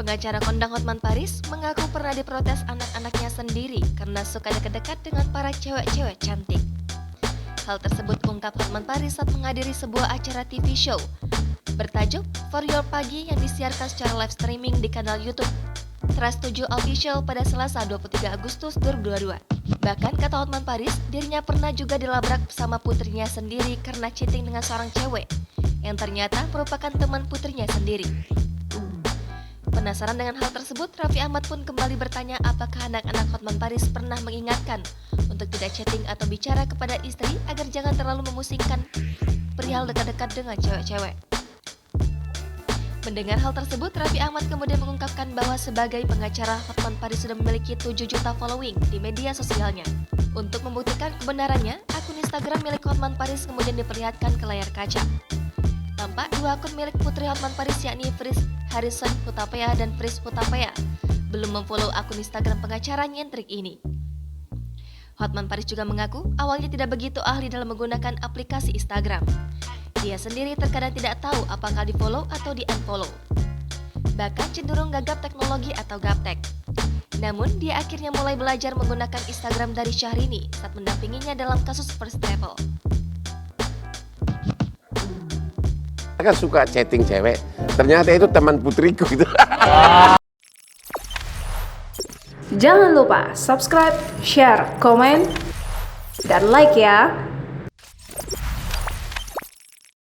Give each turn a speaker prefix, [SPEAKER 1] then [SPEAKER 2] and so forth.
[SPEAKER 1] Pengacara kondang Hotman Paris mengaku pernah diprotes anak-anaknya sendiri karena suka dekat-dekat dengan para cewek-cewek cantik. Hal tersebut ungkap Hotman Paris saat menghadiri sebuah acara TV show bertajuk For Your Pagi yang disiarkan secara live streaming di kanal YouTube Trust 7 Official pada Selasa 23 Agustus 2022. Bahkan kata Hotman Paris, dirinya pernah juga dilabrak bersama putrinya sendiri karena cheating dengan seorang cewek yang ternyata merupakan teman putrinya sendiri. Penasaran dengan hal tersebut, Raffi Ahmad pun kembali bertanya apakah anak-anak Hotman Paris pernah mengingatkan untuk tidak chatting atau bicara kepada istri agar jangan terlalu memusingkan perihal dekat-dekat dengan cewek-cewek. Mendengar hal tersebut, Raffi Ahmad kemudian mengungkapkan bahwa sebagai pengacara, Hotman Paris sudah memiliki 7 juta following di media sosialnya. Untuk membuktikan kebenarannya, akun Instagram milik Hotman Paris kemudian diperlihatkan ke layar kaca. Tampak dua akun milik putri Hotman Paris yakni Pris Harrison Hutapea dan Pris Hutapea belum memfollow akun Instagram pengacara nyentrik ini. Hotman Paris juga mengaku awalnya tidak begitu ahli dalam menggunakan aplikasi Instagram. Dia sendiri terkadang tidak tahu apakah di-follow atau di-unfollow. Bahkan cenderung gagap teknologi atau gaptek. Namun, dia akhirnya mulai belajar menggunakan Instagram dari Syahrini saat mendampinginya dalam kasus First Travel.
[SPEAKER 2] Kan suka chatting cewek, ternyata itu teman putriku gitu.
[SPEAKER 3] Jangan lupa subscribe, share, komen, dan like ya.